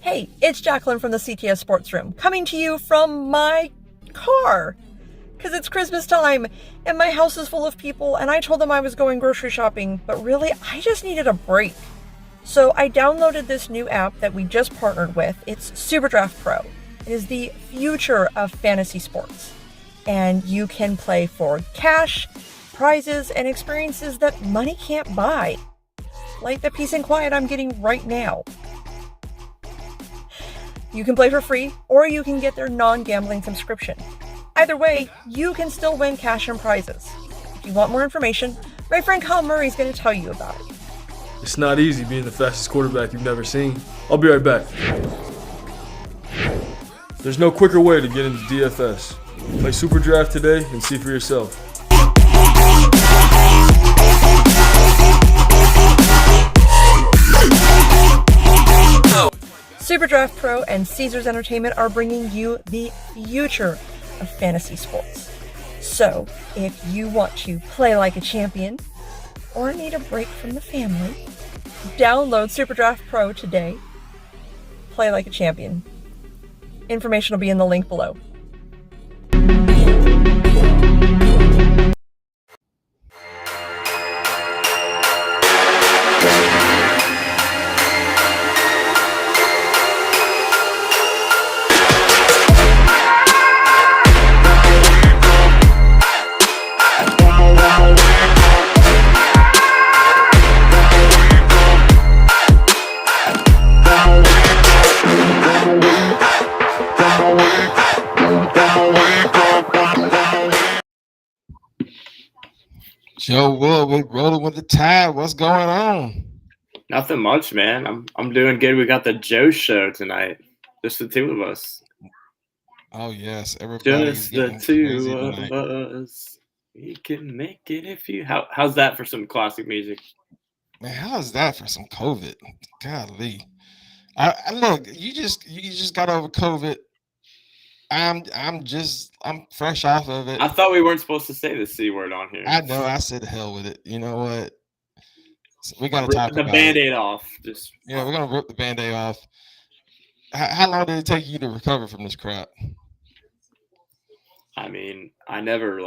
Hey, it's Jacqueline from the CTS Sports Room, coming to you from my car. Because it's Christmas time, and my house is full of people, and I told them I was going grocery shopping, but really, I just needed a break. So I downloaded this new app that we just partnered with. It's SuperDraft Pro. It is the future of fantasy sports. And you can play for cash, prizes, and experiences that money can't buy. Like the peace and quiet I'm getting right now. You can play for free, or you can get their non-gambling subscription. Either way, you can still win cash and prizes. If you want more information, my friend Kyle Murray is going to tell you about it. It's not easy being the fastest quarterback you've never seen. I'll be right back. There's no quicker way to get into DFS. Play Super Draft today and see for yourself. SuperDraft Pro and Caesars Entertainment are bringing you the future of fantasy sports. So, if you want to play like a champion or need a break from the family, download SuperDraft Pro today. Play like a champion. Information will be in the link below. Joe Will, we rolling with the tide. What's going on? Nothing much, man. I'm doing good. We got the Joe show tonight. Just the two of us. Oh yes, everybody's Just the getting two crazy of tonight. us. We can make it if you. How's that for some classic music? Man, how is that for some COVID? Golly, I look. You just got over COVID. I'm fresh off of it. I thought we weren't supposed to say the C word on here. I know. I said hell with it. You know what? We gotta talk the about Band-Aid off. Just yeah, we're gonna rip the Band-Aid off. How long did it take you to recover from this crap? I mean, I never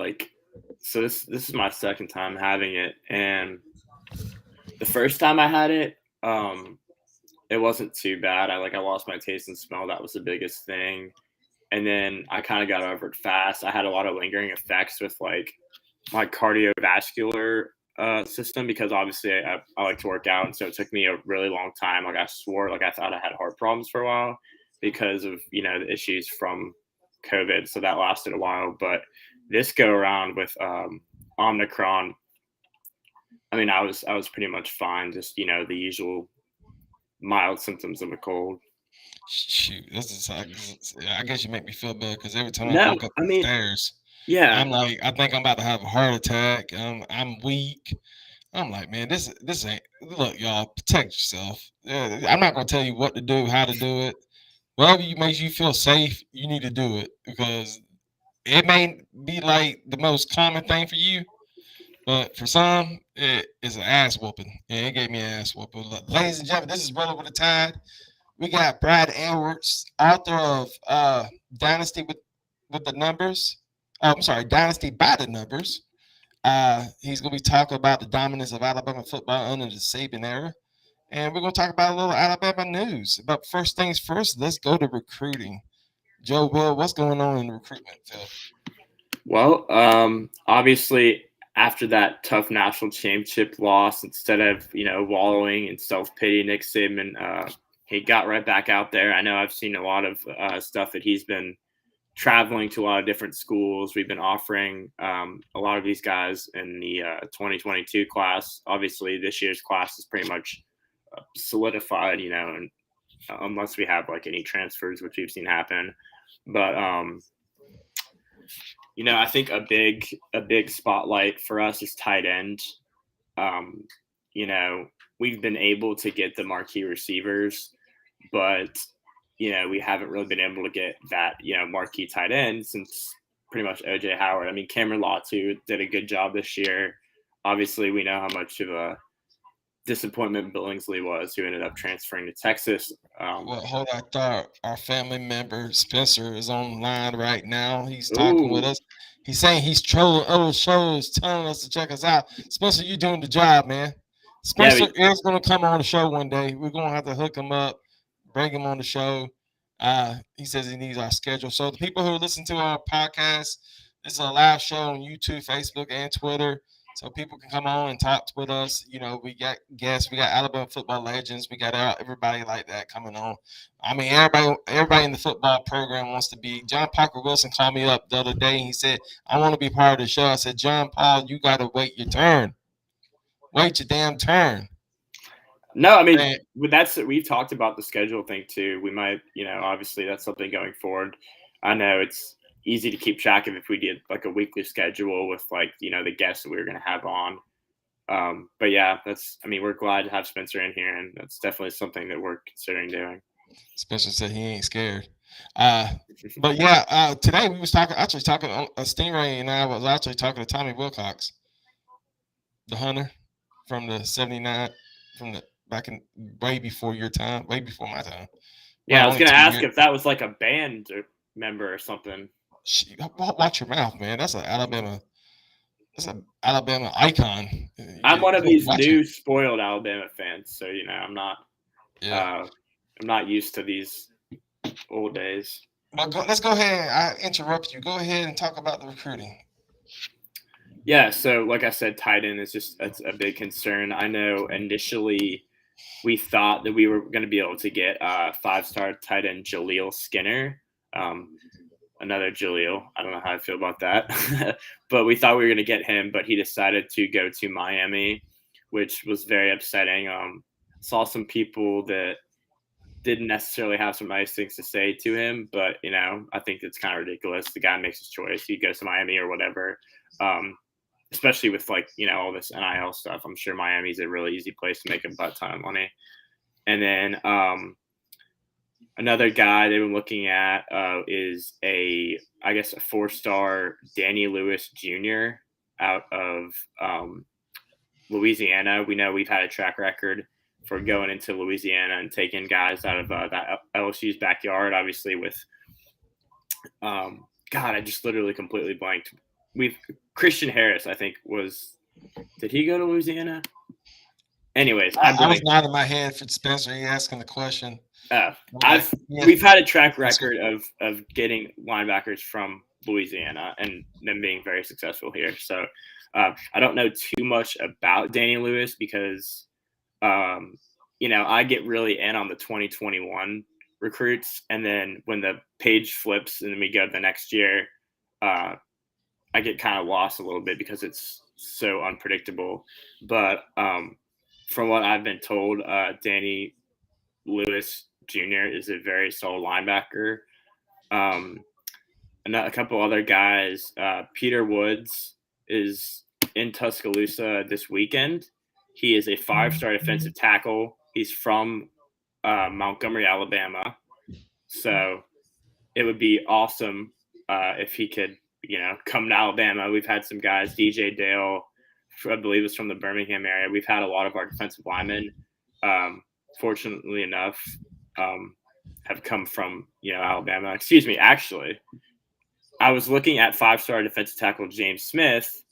so this is my second time having it, and the first time I had it, it wasn't too bad. I lost my taste and smell. That was the biggest thing. And then I kind of got over it fast. I had a lot of lingering effects with my cardiovascular system, because obviously I like to work out. And so it took me a really long time. I swore, I thought I had heart problems for a while because of, the issues from COVID. So that lasted a while. But this go around with Omicron, I mean, I was pretty much fine. Just, the usual mild symptoms of a cold. Shoot, I guess you make me feel bad because every time I No, walk up I the mean, stairs, yeah, I'm like, I think I'm about to have a heart attack. I'm weak. I'm like, man, this ain't. Look, y'all, protect yourself. I'm not gonna tell you what to do, how to do it. Whatever makes you feel safe, you need to do it, because it may be like the most common thing for you, but for some, it is an ass whooping. And it gave me an ass whooping. Look, ladies and gentlemen, this is Rolling with the Tide. We got Brad Edwards, author of Dynasty with the Numbers. I'm sorry, Dynasty by the Numbers. He's going to be talking about the dominance of Alabama football under the Saban era. And we're going to talk about a little Alabama news. But first things first, let's go to recruiting. Joe Will, what's going on in the recruitment field? Well, obviously, after that tough national championship loss, instead of, wallowing in self-pity, Nick Saban, he got right back out there. I know I've seen a lot of stuff that he's been traveling to a lot of different schools. We've been offering a lot of these guys in the 2022 class. Obviously, this year's class is pretty much solidified, and unless we have any transfers, which we've seen happen. But I think a big spotlight for us is tight end. We've been able to get the marquee receivers, but we haven't really been able to get that marquee tight end since pretty much OJ Howard. I mean, Cameron Latu did a good job this year. Obviously, we know how much of a disappointment Billingsley was, who ended up transferring to Texas. Well, hold on. I thought our family member Spencer is online right now. He's talking with Ooh. us. He's saying he's trolling other shows, telling us to check us out. Spencer, you're doing the job, man. Spencer is going to come on the show one day. We're going to have to hook him up, bring him on the show. He says he needs our schedule. So the people who listen to our podcast, this is a live show on YouTube, Facebook, and Twitter. So people can come on and talk with us. You know, we got guests, we got Alabama football legends, we got everybody like that coming on. I mean, everybody in the football program wants to be. John Parker Wilson called me up the other day and he said, I want to be part of the show. I said, John Paul, you got to wait your turn. Wait your damn turn. No, I mean, we've talked about the schedule thing too. We might, obviously that's something going forward. I know it's easy to keep track of if we did like a weekly schedule with like, the guests that we were going to have on. But yeah, we're glad to have Spencer in here, and that's definitely something that we're considering doing. Spencer said he ain't scared. But yeah, today we was talking Stingray, and I was actually talking to Tommy Wilcox, the hunter from the 79, from the back in way before your time, way before my time. Yeah, I was going to ask if that was like a band member or something. Watch your mouth, man. That's an Alabama icon. I'm one of these new spoiled Alabama fans, so I'm not. Yeah. I'm not used to these old days. But let's go ahead. I interrupt you. Go ahead and talk about the recruiting. Yeah, so like I said, tight end is that's a big concern. I know initially we thought that we were going to be able to get 5-star tight end Jaleel Skinner. Another Jaleel. I don't know how I feel about that. But we thought we were going to get him, but he decided to go to Miami, which was very upsetting. Saw some people that didn't necessarily have some nice things to say to him, but, I think it's kind of ridiculous. The guy makes his choice. He goes to Miami or whatever. Especially with all this NIL stuff. I'm sure Miami's a really easy place to make a butt ton of money. And then another guy they've been looking at is a 4-star Danny Lewis Jr. out of Louisiana. We know we've had a track record for going into Louisiana and taking guys out of that LSU's backyard, obviously with I just literally completely blanked. Christian Harris, I think, did he go to Louisiana? Anyways, I was nodding my head for Spencer. He asking the question. We've had a track record of getting linebackers from Louisiana and them being very successful here. So I don't know too much about Danny Lewis because, I get really in on the 2021 recruits. And then when the page flips and then we go the next year, I get kind of lost a little bit because it's so unpredictable. But from what I've been told, Danny Lewis Jr. is a very solid linebacker. A couple other guys, Peter Woods is in Tuscaloosa this weekend. He is a 5-star defensive tackle. He's from Montgomery, Alabama. So it would be awesome if he could, come to Alabama. We've had some guys, DJ Dale, I believe is from the Birmingham area. We've had a lot of our defensive linemen, fortunately enough, have come from, Alabama. Excuse me, actually, I was looking at 5-star defensive tackle James Smith.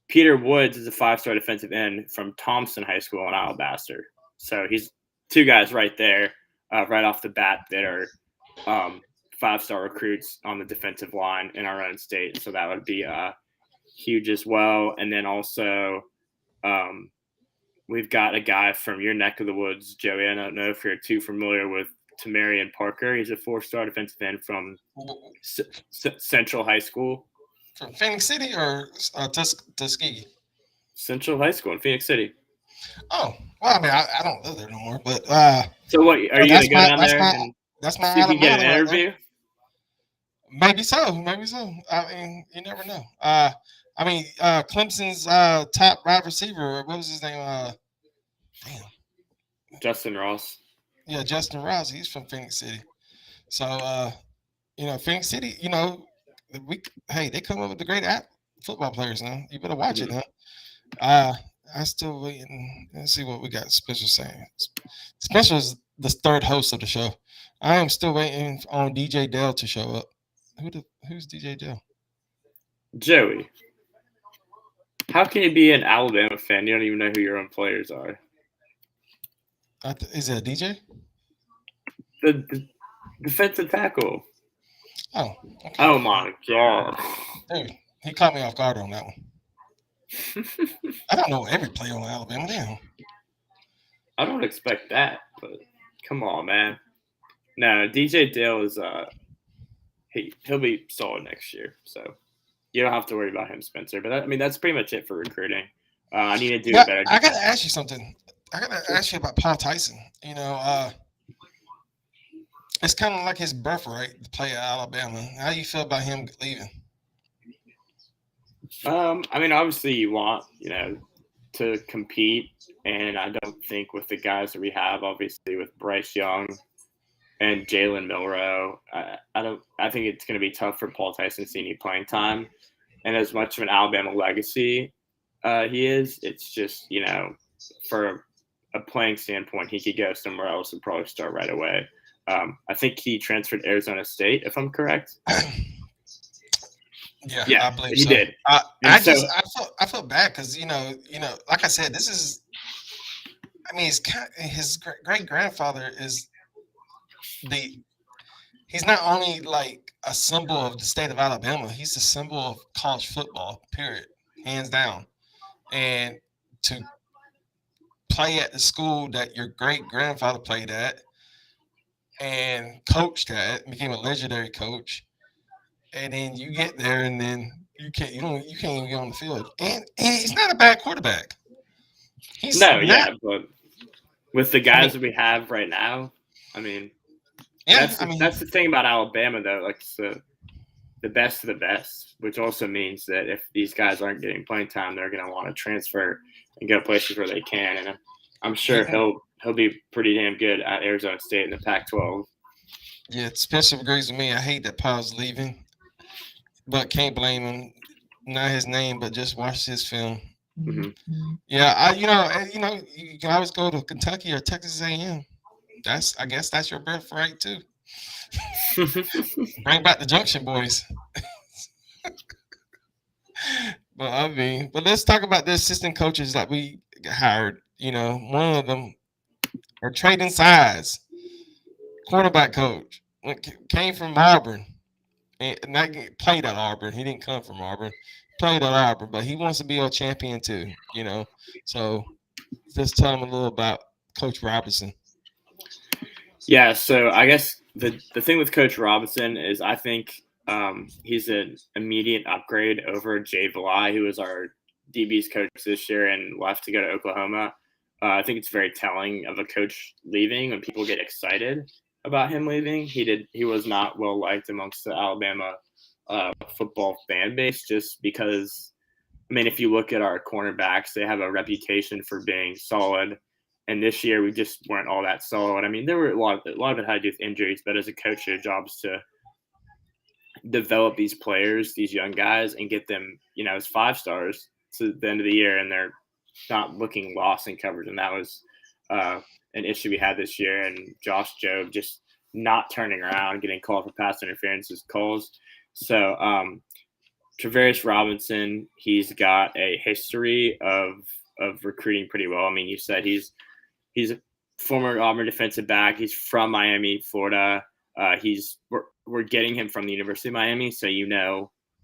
Peter Woods is a 5-star defensive end from Thompson High School in Alabaster. So he's two guys right there, right off the bat that are 5-star recruits on the defensive line in our own state. So that would be huge as well. And then also we've got a guy from your neck of the woods, Joey. I don't know if you're too familiar with Tamarian Parker. He's a 4-star defensive end from Central High School. From Phoenix City or Tuskegee? Central High School in Phoenix City. Oh, well, I mean, I don't live there no more, but so what are you going to go down there and that's my see if you can get an interview? Maybe so. I mean, you never know. Clemson's top wide receiver, what was his name? Justin Ross. Yeah, Justin Ross. He's from Phoenix City. So, Phoenix City, they come up with the great football players now. You better watch it, huh? I still waiting. Let's see what we got. Special saying. Special is the third host of the show. I am still waiting on DJ Dell to show up. Who's DJ Dell? Joey, how can you be an Alabama fan? You don't even know who your own players are. Is it a DJ? The defensive tackle. Oh. Okay. Oh my god. Dude, he caught me off guard on that one. I don't know every play on Alabama. Damn. I don't expect that, but come on, man. No, DJ Dale is he'll be solid next year, so you don't have to worry about him, Spencer. But that's pretty much it for recruiting. I need to do a better. I gotta ask you something. I gotta ask you about Paul Tyson. It's kind of like his birthright to play at Alabama. How do you feel about him leaving? Obviously you want, to compete, and I don't think with the guys that we have, obviously with Bryce Young and Jalen Milroe, I think it's going to be tough for Paul Tyson to see any playing time. And as much of an Alabama legacy he is, it's just, for a playing standpoint, he could go somewhere else and probably start right away. I think he transferred to Arizona State, if I'm correct. Yeah, I believe he so. did. I felt bad because like I said, this is. I mean, his great grandfather is he's not only like a symbol of the state of Alabama, he's a symbol of college football, period, hands down. And to play at the school that your great grandfather played at and coached at, became a legendary coach, and then you get there and then you can't even get on the field. And he's not a bad quarterback. But with the guys that we have right now, that's the thing about Alabama, though. Like, it's the best of the best, which also means that if these guys aren't getting playing time, they're going to want to transfer and go places where they can. And I'm sure he'll be pretty damn good at Arizona State in the Pac-12. Yeah, Spencer agrees with me. I hate that Paul's leaving, but can't blame him. Not his name, but just watch his film. Mm-hmm. Yeah, you can always go to Kentucky or Texas A&M. I guess that's your birthright too. Bring back the Junction Boys. But let's talk about the assistant coaches that we hired. One of them are trading sides. Quarterback coach came from Auburn, and not played at Auburn. He didn't come from Auburn. Played at Auburn, but he wants to be a champion too. So just tell him a little about Coach Robinson. Yeah, so I guess the thing with Coach Robinson is I think he's an immediate upgrade over Jay Valai, who was our DB's coach this year and left to go to Oklahoma. I think it's very telling of a coach leaving when people get excited about him leaving. He was not well liked amongst the Alabama football fan base, just because, if you look at our cornerbacks, they have a reputation for being solid. And this year we just weren't all that solid. There were a lot of it had to do with injuries, but as a coach, your job is to develop these players, these young guys, and get them, as 5 stars to the end of the year, and they're not looking lost in coverage. And that was an issue we had this year. And Josh Jobe just not turning around, getting called for pass interferences calls. So Trevaris Robinson, he's got a history of recruiting pretty well. You said he's a former Auburn defensive back. He's from Miami, Florida. We're getting him from the University of Miami, so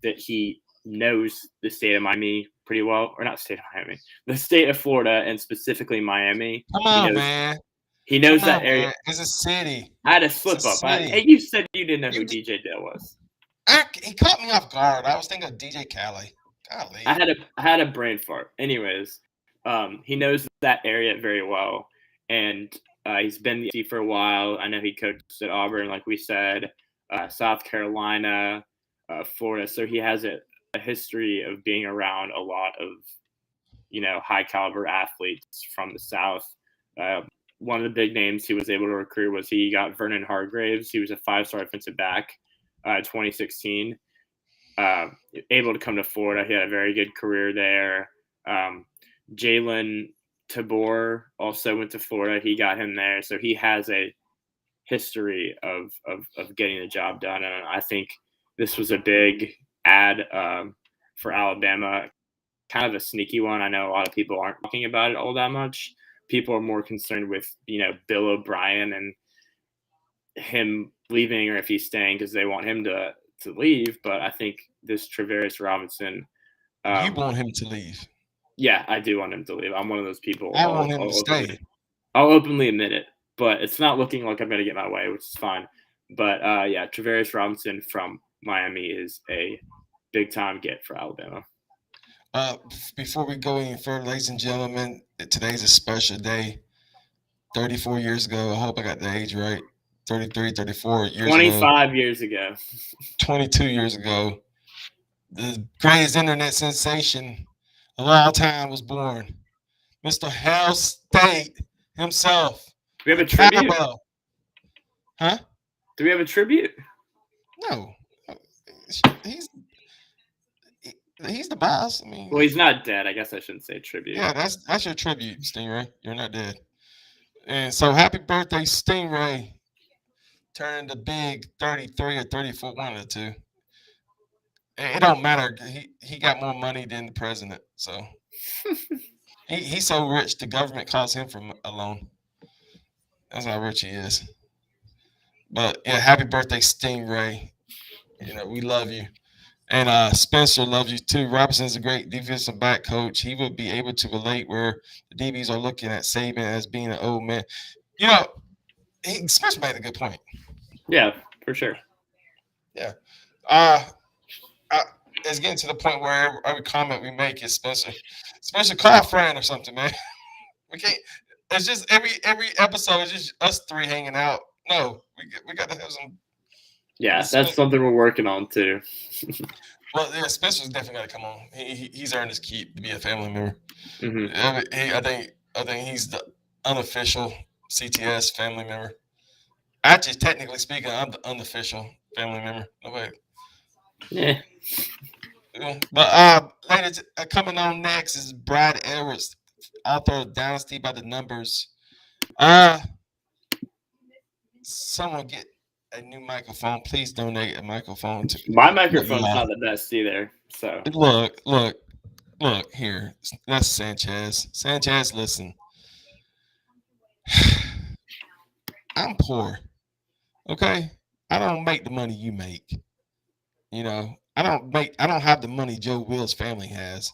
that he knows the state of Miami pretty well, or not state of Miami, the state of Florida, and specifically Miami. Come on, man. He knows that area. Man. It's a city. I had a slip up. Hey, you said you didn't know who DJ Dale was. He caught me off guard. I was thinking of DJ Khaled. Golly. I had a brain fart. Anyways, he knows that area very well, and he's been in the SEC for a while. I know he coached at Auburn, like we said, South Carolina, Florida. So he has a history of being around a lot of, high caliber athletes from the South. One of the big names he was able to recruit was he got Vernon Hargraves. He was a 5-star offensive back, 2016. Able to come to Florida. He had a very good career there. Jalen Tabor also went to Florida. He got him there, so he has a history of getting the job done. And I think this was a big ad for Alabama, kind of a sneaky one. I know a lot of people aren't talking about it all that much. People are more concerned with, Bill O'Brien and him leaving, or if he's staying because they want him to leave. But I think this Trevaris Robinson. You want him to leave? Yeah, I do want him to leave. I'm one of those people. I want him to stay. I'll openly admit it, but it's not looking like I'm going to get my way, which is fine. But yeah, Trevaris Robinson from Miami is a big time get for Alabama. Before we go any further, ladies and gentlemen, today's a special day. 34 years ago, I hope I got the age right. 33, 34 years 25 ago. Years ago. 22 years ago. The greatest internet sensation of all time was born. Mr. Hell State himself. Do we have a tribute? Huh? Do we have a tribute? No. He's the boss. I mean, well, he's not dead. I guess I shouldn't say tribute. Yeah, that's your tribute, Stingray. You're not dead. And so happy birthday, Stingray. Turning the big 33 or 34, one of the two. It don't matter. He got more money than the president. So he's so rich the government calls him for a loan. That's how rich he is. But yeah, happy birthday, Stingray. We love you. And Spencer loves you too. Robinson's a great defensive back coach. He would be able to relate where the DBs are looking at Saban as being an old man. Spencer made a good point. Yeah, for sure. Yeah. It's getting to the point where every comment we make is Spencer, call a friend or something, man. We can't. It's just every episode is just us three hanging out. No, we got to have some. Yeah, that's something we're working on too. Well, yeah, Spencer's definitely got to come on. He's earned his keep to be a family member. Mm-hmm. I think he's the unofficial CTS family member. Actually, technically speaking, I'm the unofficial family member. No way. Yeah. But ladies, coming on next is Brad Edwards, author of Dynasty by the Numbers. Someone get a new microphone. Please donate a microphone to my microphone's not the best either. So look here. That's Sanchez. Sanchez, listen. I'm poor. Okay? I don't make the money you make. I don't have the money Joe Will's family has.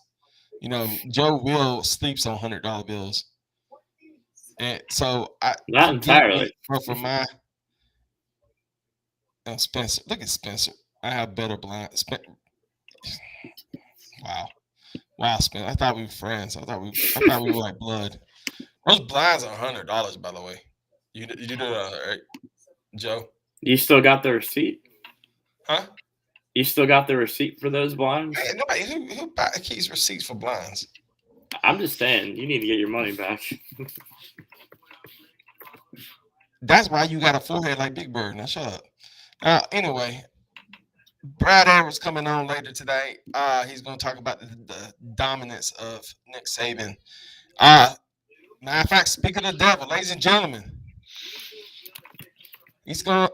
Joe Will sleeps on $100 bills. And so not entirely. For my Spencer, look at Spencer. I have better blinds. Wow, Spencer. I thought we were friends. I thought we were like blood. Those blinds are $100, by the way. You do that, right, Joe? You still got the receipt? Huh? You still got the receipt for those blinds? Hey, nobody who keeps receipts for blinds. I'm just saying, you need to get your money back. That's why you got a forehead like Big Bird. Now shut up. Anyway, Brad Edwards coming on later today. He's going to talk about the dominance of Nick Saban. Matter of fact, speak of the devil, ladies and gentlemen. He's gonna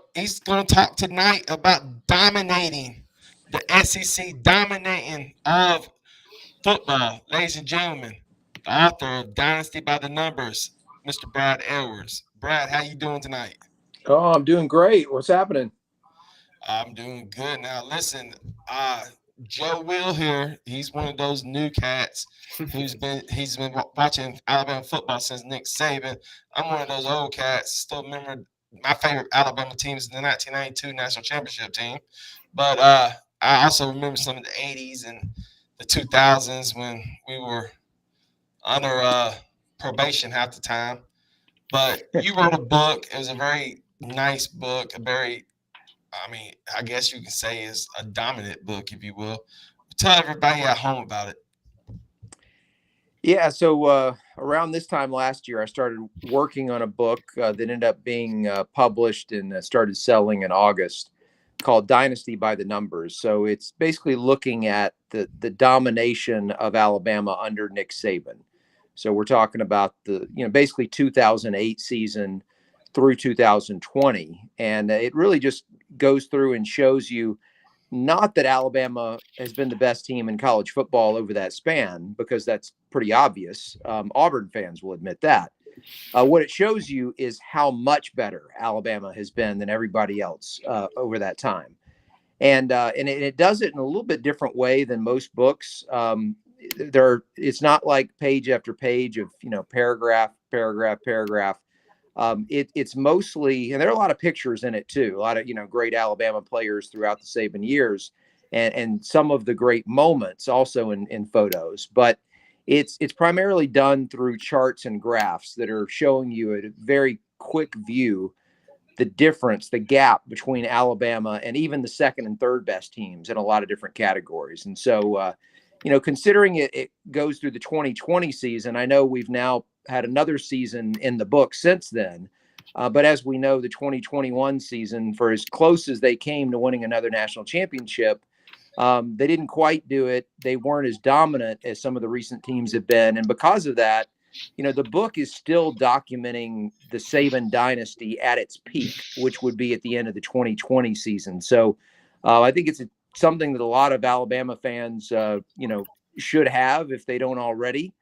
talk tonight about dominating the SEC, dominating of football, ladies and gentlemen. The author of Dynasty by the Numbers, Mr. Brad Edwards. Brad, how you doing tonight? Oh, I'm doing great. What's happening? I'm doing good. Now, listen, Joe Will here. He's one of those new cats he's been watching Alabama football since Nick Saban. I'm one of those old cats. Still remember my favorite Alabama team is the 1992 national championship team. But I also remember some of the 80s and the 2000s when we were under probation half the time. But you wrote a book. It was a very nice book, I guess you can say is a dominant book, if you will. Tell everybody at home about it. Yeah, so around this time last year, I started working on a book that ended up being published and started selling in August, called Dynasty by the Numbers. So it's basically looking at the domination of Alabama under Nick Saban. So we're talking about the, basically 2008 season through 2020. And it really just goes through and shows you, not that Alabama has been the best team in college football over that span, because that's pretty obvious. Auburn fans will admit that. What it shows you is how much better Alabama has been than everybody else over that time. And it does it in a little bit different way than most books. It's not like page after page of, paragraph. It's mostly, and there are a lot of pictures in it too, a lot of, great Alabama players throughout the Saban years, and some of the great moments also in photos. But it's primarily done through charts and graphs that are showing you a very quick view the difference, the gap between Alabama and even the second and third best teams in a lot of different categories. And so, considering it goes through the 2020 season, I know we've now had another season in the book since then. But as we know, the 2021 season, for as close as they came to winning another national championship, they didn't quite do it. They weren't as dominant as some of the recent teams have been. And because of that, the book is still documenting the Saban dynasty at its peak, which would be at the end of the 2020 season. So I think it's something that a lot of Alabama fans, should have if they don't already,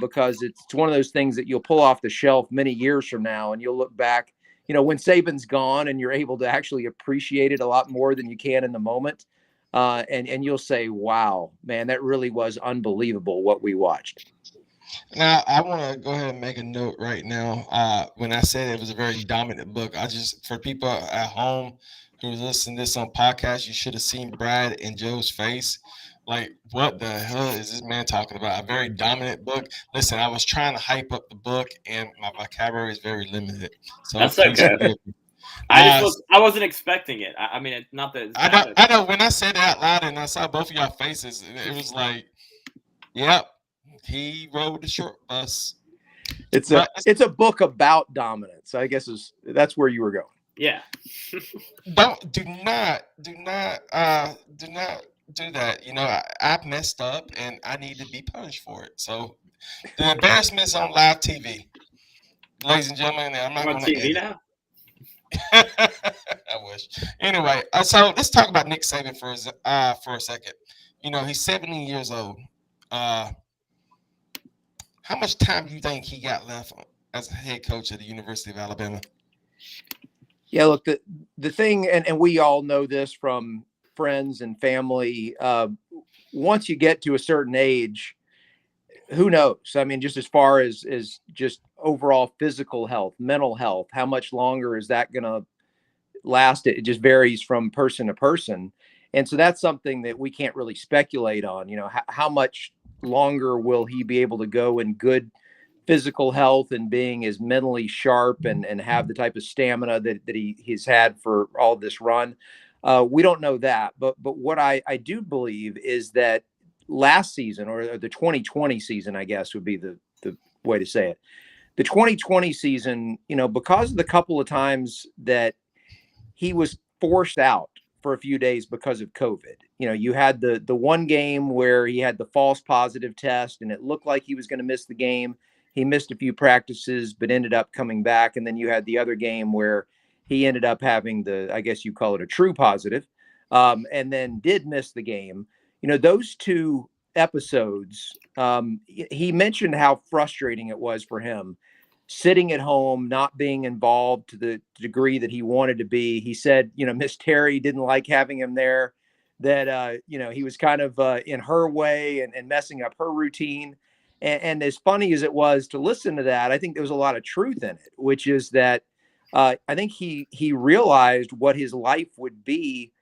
because it's one of those things that you'll pull off the shelf many years from now, and you'll look back, when Saban's gone, and you're able to actually appreciate it a lot more than you can in the moment. And you'll say, wow, man, that really was unbelievable what we watched. Now, I want to go ahead and make a note right now. When I said it was a very dominant book, for people at home who's listening to this on podcast, you should have seen Brad and Joe's face. Like, what the hell is this man talking about? A very dominant book. Listen, I was trying to hype up the book, and my vocabulary is very limited. So that's okay. I wasn't expecting it. I mean, it's not that. I know. When I said it out loud and I saw both of y'all faces, it was like, yep. He rode the short bus. It's a book about dominance. I guess that's where you were going. Yeah. do not do that. I've messed up and I need to be punished for it. So the embarrassment's on live TV, ladies and gentlemen. I'm not on TV now. I wish. Anyway, so let's talk about Nick Saban for a second. He's 70 years old. How much time do you think he got left as a head coach at the University of Alabama? Yeah, look, the thing, and we all know this from friends and family, once you get to a certain age, who knows? I mean, just as far as just overall physical health, mental health, how much longer is that going to last? It just varies from person to person. And so that's something that we can't really speculate on. How much longer will he be able to go in good physical health and being as mentally sharp and have the type of stamina that he's had for all this run? We don't know that, but what I do believe is that last season, or the 2020 season, I guess would be the way to say it. The 2020 season, because of the couple of times that he was forced out for a few days because of COVID. You had the one game where he had the false positive test and it looked like he was going to miss the game. He missed a few practices, but ended up coming back. And then you had the other game where he ended up having I guess you call it a true positive, and then did miss the game. Those two episodes, he mentioned how frustrating it was for him sitting at home, not being involved to the degree that he wanted to be. He said, Miss Terry didn't like having him there, that, he was kind of in her way and messing up her routine. And as funny as it was to listen to that, I think there was a lot of truth in it, which is that I think he realized what his life would be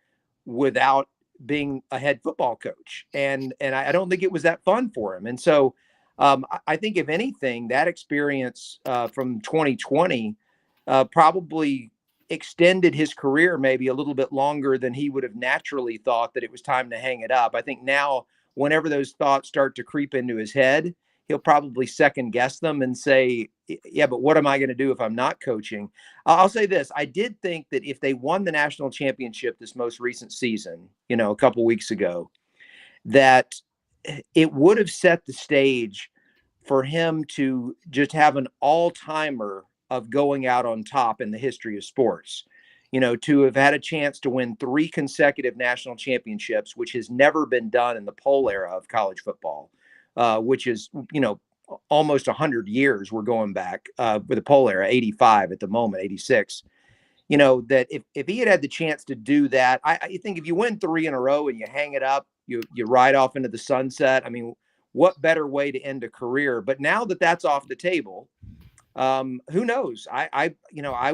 without being a head football coach. And I don't think it was that fun for him. And so I think if anything, that experience from 2020 probably extended his career maybe a little bit longer than he would have naturally thought that it was time to hang it up. I think now, whenever those thoughts start to creep into his head, he'll probably second guess them and say, yeah, but what am I going to do if I'm not coaching? I'll say this. I did think that if they won the national championship this most recent season, a couple weeks ago, that it would have set the stage for him to just have an all-timer of going out on top in the history of sports. To have had a chance to win 3 consecutive national championships, which has never been done in the Pole era of college football, which is, almost 100 years we're going back with the Pole era, 85 at the moment, 86. That if he had the chance to do that, I think if you win 3 in a row and you hang it up, you ride off into the sunset. I mean, what better way to end a career? But now that that's off the table, who knows? I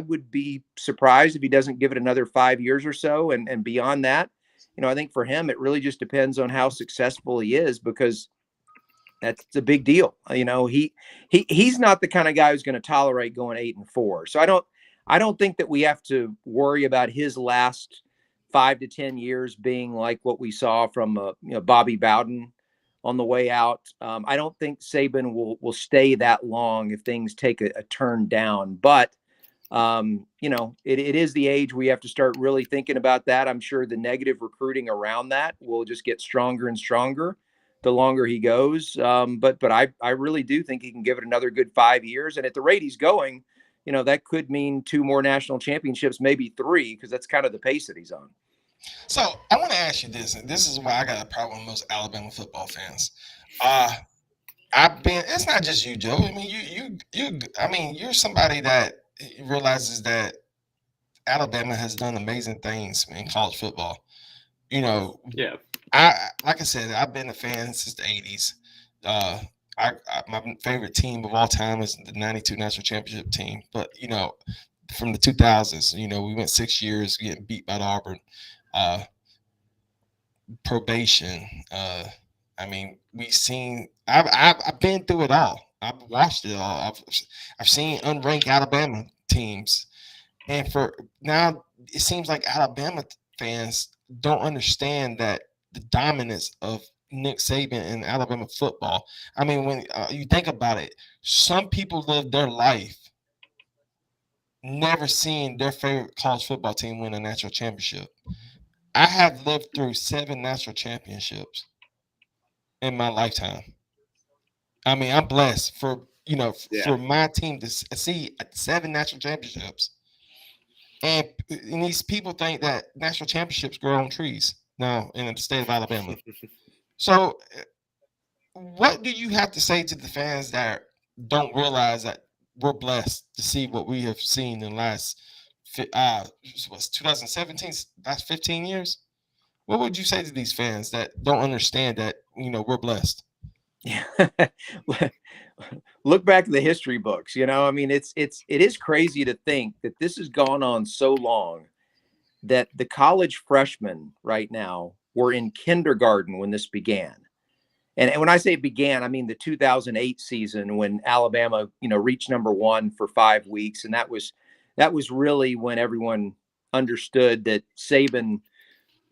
would be surprised if he doesn't give it another 5 years or so. And beyond that, I think for him, it really just depends on how successful he is, because that's a big deal. He's not the kind of guy who's going to tolerate going 8-4. So I don't think that we have to worry about his last 5 to 10 years being like what we saw from Bobby Bowden on the way out. I don't think Saban will stay that long if things take a turn down. But it is the age we have to start really thinking about that. I'm sure the negative recruiting around that will just get stronger and stronger the longer he goes. But I really do think he can give it another good 5 years. And at the rate he's going, that could mean 2 more national championships, maybe 3, because that's kind of the pace that he's on. So I want to ask you this, and this is why I got a problem with most Alabama football fans. It's not just you, Joe. I mean, you're somebody that realizes that Alabama has done amazing things in college football. Yeah. Like I said, I've been a fan since the 80s. My favorite team of all time is the 92 national championship team. But, from the 2000s, we went 6 years getting beat by Auburn. Probation. I've been through it all. I've watched it all. I've seen unranked Alabama teams. And for now, it seems like Alabama fans don't understand that the dominance of Nick Saban and Alabama football. I mean, when you think about it, some people live their life never seeing their favorite college football team win a national championship. I have lived through 7 national championships in my lifetime. I mean, I'm blessed for my team to see 7 national championships. And these people think that national championships grow on trees now in the state of Alabama. So what do you have to say to the fans that don't realize that we're blessed to see what we have seen in the last 2017, that's 15 years? What would you say to these fans that don't understand that, we're blessed? Yeah. Look back at the history books, I mean, it is crazy to think that this has gone on so long that the college freshmen right now were in kindergarten when this began. And when I say began, I mean the 2008 season when Alabama, reached number 1 for 5 weeks. And that was really when everyone understood that Saban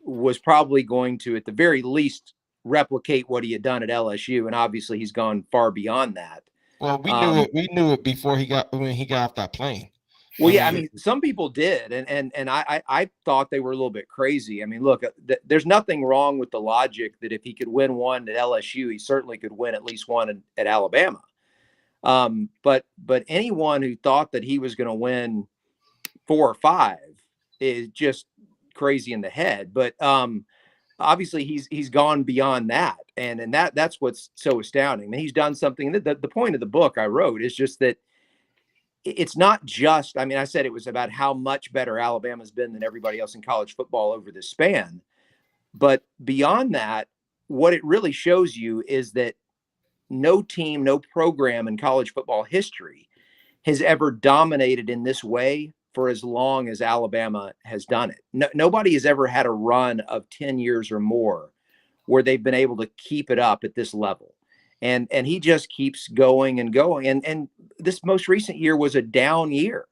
was probably going to, at the very least, replicate what he had done at LSU. And obviously he's gone far beyond that. Well, we knew it before he got off that plane. Well, yeah, I mean, some people did, and I thought they were a little bit crazy. I mean, look, there's nothing wrong with the logic that if he could win one at LSU, he certainly could win at least one at Alabama. But anyone who thought that he was going to win 4 or 5 is just crazy in the head. But obviously, he's gone beyond that, and that's what's so astounding. I mean, he's done something. The point of the book I wrote is just that. It's not just, I mean, I said it was about how much better Alabama's been than everybody else in college football over this span. But beyond that, what it really shows you is that no team, no program in college football history has ever dominated in this way for as long as Alabama has done it. Nobody has ever had a run of 10 years or more where they've been able to keep it up at this level. And he just keeps going and going. And this most recent year was a down year.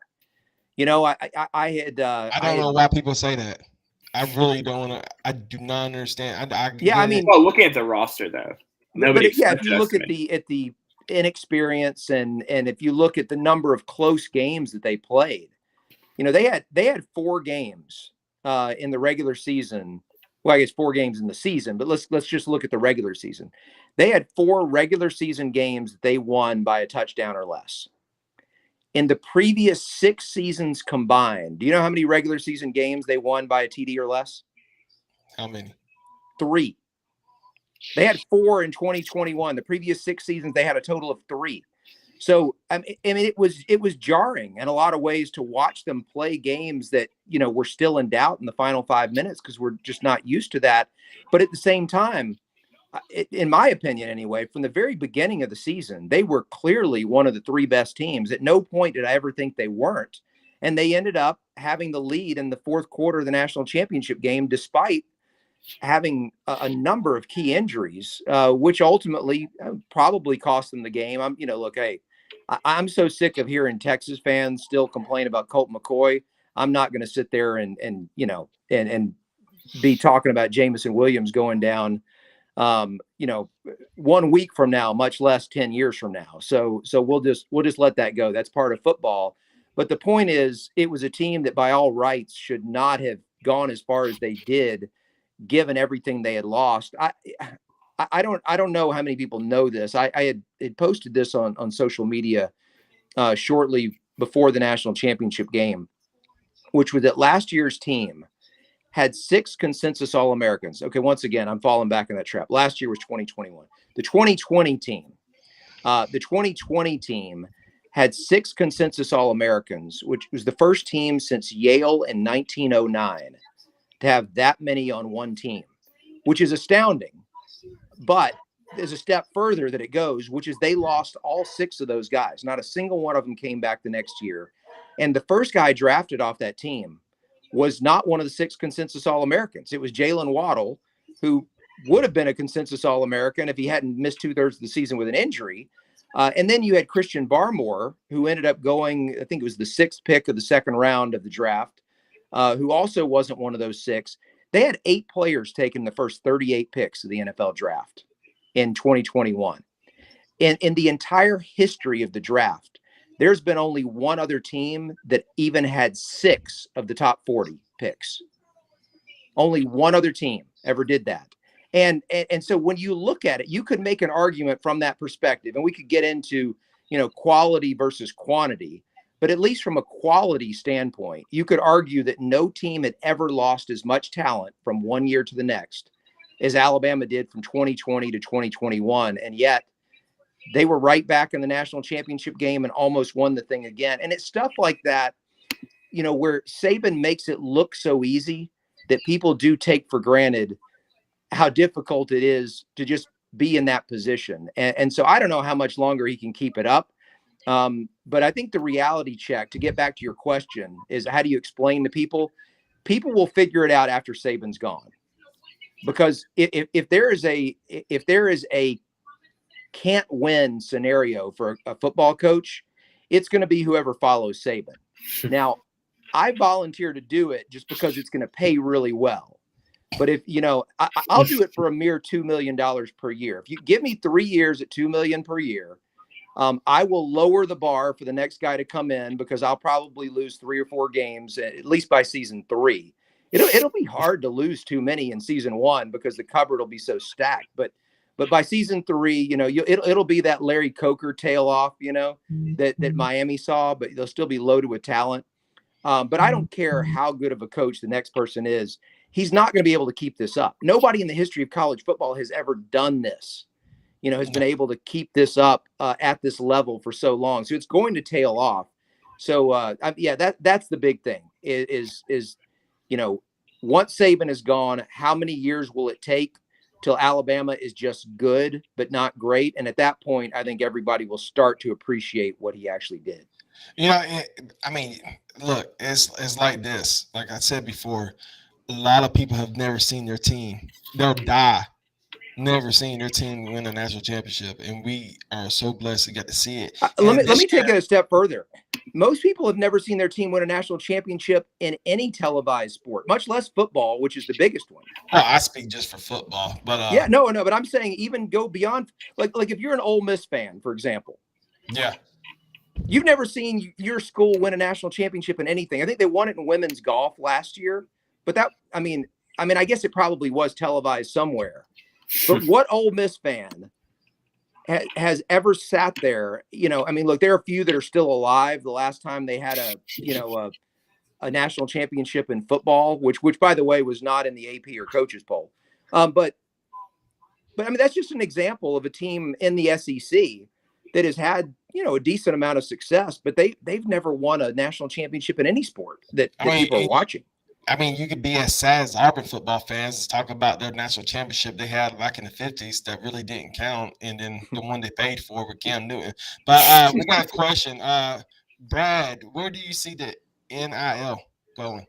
I don't know why people say that. I really don't. I do not understand. Well, looking at the roster though, nobody. If you look at the inexperience and if you look at the number of close games that they played, they had 4 games in the regular season well, I guess 4 games in the season, but let's just look at the regular season. They had 4 regular season games that they won by a touchdown or less. In the previous 6 seasons combined, do you know how many regular season games they won by a TD or less? How many? 3. They had 4 in 2021. The previous 6 seasons, they had a total of 3. So I mean, it was jarring in a lot of ways to watch them play games that, you know, were still in doubt in the final 5 minutes because we're just not used to that. But at the same time, in my opinion anyway, from the very beginning of the season, they were clearly one of the 3 best teams. At no point did I ever think they weren't. And they ended up having the lead in the 4th quarter of the national championship game, despite having a number of key injuries, which ultimately probably cost them the game. Look, hey, I'm so sick of hearing Texas fans still complain about Colt McCoy. I'm not going to sit there and be talking about Jamison Williams going down, 1 week from now, much less 10 years from now. So we'll just let that go. That's part of football. But the point is, it was a team that by all rights should not have gone as far as they did, given everything they had lost. I don't know how many people know this. I had posted this on social media shortly before the national championship game, which was that last year's team had 6 consensus All-Americans. Okay, once again, I'm falling back in that trap. Last year was 2021. The 2020 team had 6 consensus All-Americans, which was the first team since Yale in 1909 to have that many on one team, which is astounding. But there's a step further that it goes, which is they lost all 6 of those guys. Not a single one of them came back the next year. And the first guy drafted off that team was not one of the 6 consensus All-Americans. It was Jaylen Waddle, who would have been a consensus All-American if he hadn't missed 2/3 of the season with an injury. And then you had Christian Barmore, who ended up going, I think it was the 6th pick of the 2nd round of the draft, who also wasn't one of those 6. They had 8 players taken the first 38 picks of the NFL draft in 2021. In the entire history of the draft, there's been only one other team that even had 6 of the top 40 picks. Only one other team ever did that. And so when you look at it, you could make an argument from that perspective, and we could get into, quality versus quantity. But at least from a quality standpoint, you could argue that no team had ever lost as much talent from one year to the next as Alabama did from 2020 to 2021. And yet they were right back in the national championship game and almost won the thing again. And it's stuff like that, where Saban makes it look so easy that people do take for granted how difficult it is to just be in that position. And so I don't know how much longer he can keep it up. But I think the reality check, to get back to your question, is how do you explain to people? People will figure it out after Saban's gone. Because if there is a can't win scenario for a football coach, it's going to be whoever follows Saban. Now, I volunteer to do it just because it's going to pay really well. But if, I'll do it for a mere $2 million per year. If you give me 3 years at $2 million per year, I will lower the bar for the next guy to come in, because I'll probably lose 3 or 4 games, at least by season 3. It'll be hard to lose too many in season 1 because the cupboard will be so stacked. But by season 3, it'll be that Larry Coker tail off, that Miami saw, but they'll still be loaded with talent. But I don't care how good of a coach the next person is. He's not going to be able to keep this up. Nobody in the history of college football has ever done this, has been able to keep this up at this level for so long. So it's going to tail off. So, that's the big thing is once Saban is gone, how many years will it take till Alabama is just good, but not great? And at that point, I think everybody will start to appreciate what he actually did. Look, it's like this. Like I said before, a lot of people have never seen their team. They'll die never seen their team win a national championship, and we are so blessed to get to see it. Let me take it a step further. Most people have never seen their team win a national championship in any televised sport, much less football, which is the biggest one. Oh, I speak just for football, but no, but I'm saying even go beyond, like if you're an Ole Miss fan, for example. Yeah. You've never seen your school win a national championship in anything. I think they won it in women's golf last year, but I mean, I guess it probably was televised somewhere, but what Ole Miss fan has ever sat there? I mean, look, there are a few that are still alive. The last time they had a national championship in football, which by the way was not in the AP or coaches poll. But I mean, that's just an example of a team in the SEC that has had, a decent amount of success, but they've never won a national championship in any sport that people are watching. I mean, you could be as sad as Auburn football fans talk about their national championship they had back in the 50s that really didn't count, and then the one they paid for with Cam Newton. But we got a question. Brad, where do you see the NIL going?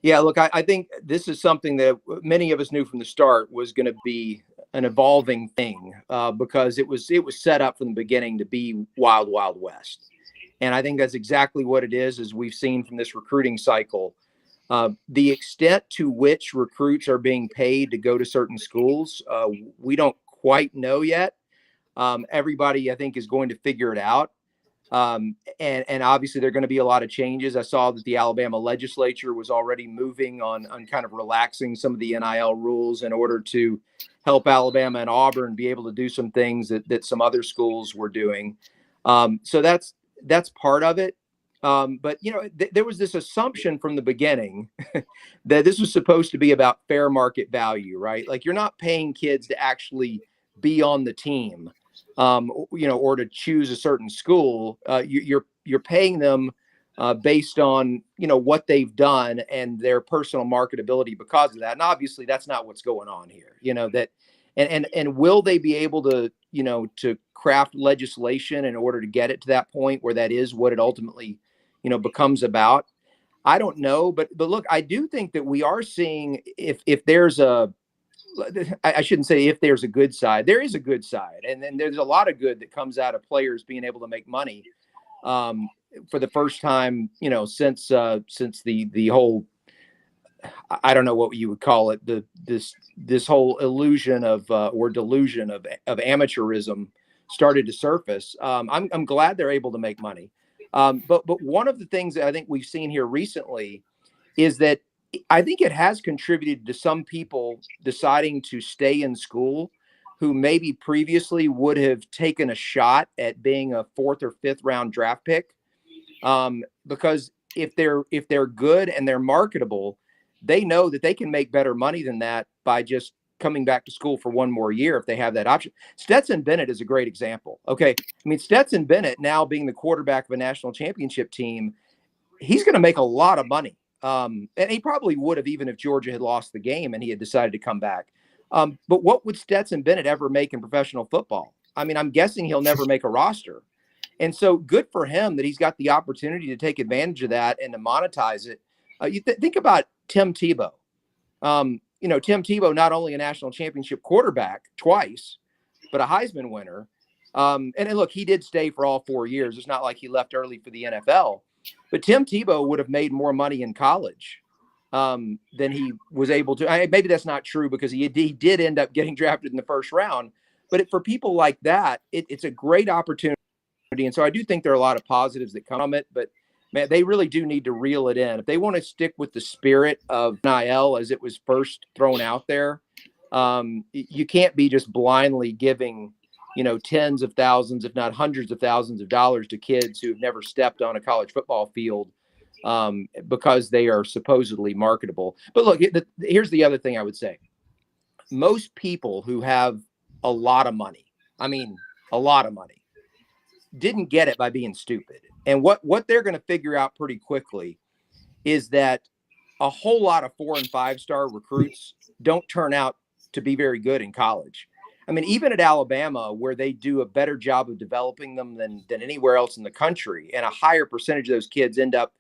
Yeah, look, I think this is something that many of us knew from the start was going to be an evolving thing because it was set up from the beginning to be wild, wild west. And I think that's exactly what it is, as we've seen from this recruiting cycle. The extent to which recruits are being paid to go to certain schools, we don't quite know yet. Everybody, I think, is going to figure it out. And obviously there are going to be a lot of changes. I saw that the Alabama legislature was already moving on kind of relaxing some of the NIL rules in order to help Alabama and Auburn be able to do some things that some other schools were doing. So that's part of it. But, there was this assumption from the beginning that this was supposed to be about fair market value, right? Like, you're not paying kids to actually be on the team. Or to choose a certain school, you're paying them based on, what they've done and their personal marketability because of that. And obviously that's not what's going on here, and will they be able to, to craft legislation in order to get it to that point where that is what it ultimately, becomes about? I don't know, but look, I do think that we are seeing if there's I shouldn't say if there's a good side, there is a good side. And then there's a lot of good that comes out of players being able to make money for the first time, since the whole, I don't know what you would call it, this whole illusion of or delusion of amateurism started to surface. I'm glad they're able to make money. But one of the things that I think we've seen here recently is that I think it has contributed to some people deciding to stay in school who maybe previously would have taken a shot at being a 4th or 5th round draft pick. Because if they're good and they're marketable, they know that they can make better money than that by just coming back to school for one more year if they have that option. Stetson Bennett is a great example. Okay. I mean, Stetson Bennett, now being the quarterback of a national championship team, he's going to make a lot of money. And he probably would have, even if Georgia had lost the game and he had decided to come back. But what would Stetson Bennett ever make in professional football? I mean, I'm guessing he'll never make a roster. And so good for him that he's got the opportunity to take advantage of that and to monetize it. You think about Tim Tebow. Tim Tebow, not only a national championship quarterback twice, but a Heisman winner. And look, he did stay for all 4 years. It's not like he left early for the NFL. But Tim Tebow would have made more money in college than he was able to. Maybe that's not true because he did end up getting drafted in the first round. But for people like that, it's a great opportunity. And so I do think there are a lot of positives that come from it. But, man, they really do need to reel it in. If they want to stick with the spirit of NIL as it was first thrown out there, you can't be just blindly giving tens of thousands, if not hundreds of thousands of dollars to kids who have never stepped on a college football field because they are supposedly marketable. But look, here's the other thing I would say. Most people who have a lot of money, didn't get it by being stupid. And what they're going to figure out pretty quickly is that a whole lot of 4- and 5-star recruits don't turn out to be very good in college. I mean, even at Alabama, where they do a better job of developing them than anywhere else in the country, and a higher percentage of those kids end up,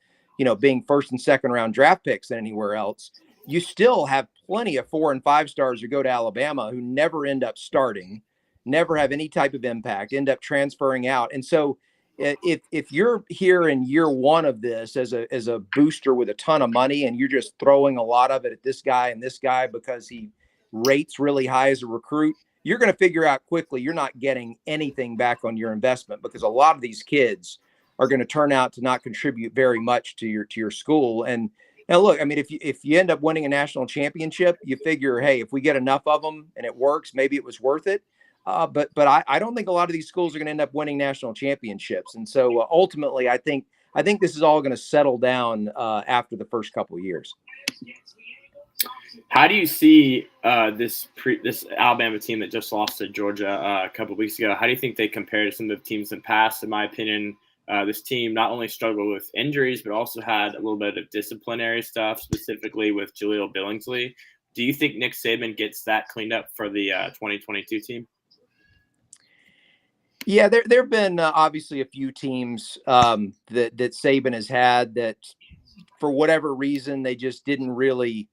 being 1st and 2nd round draft picks than anywhere else, you still have plenty of 4- and 5-stars who go to Alabama who never end up starting, never have any type of impact, end up transferring out. And so if you're here in year one of this as a booster with a ton of money and you're just throwing a lot of it at this guy and this guy because he rates really high as a recruit, you're going to figure out quickly you're not getting anything back on your investment, because a lot of these kids are going to turn out to not contribute very much to your school. And Now, look, I mean, if you end up winning a national championship, you figure, hey, if we get enough of them and it works, maybe it was worth it. But I don't think a lot of these schools are going to end up winning national championships. And so ultimately, I think this is all going to settle down after the first couple of years. How do you see this Alabama team that just lost to Georgia a couple of weeks ago? How do you think they compare to some of the teams in the past? In my opinion, this team not only struggled with injuries, but also had a little bit of disciplinary stuff, specifically with Jaleel Billingsley. Do you think Nick Saban gets that cleaned up for the 2022 team? Yeah, there have been obviously a few teams that Saban has had that, for whatever reason, they just didn't really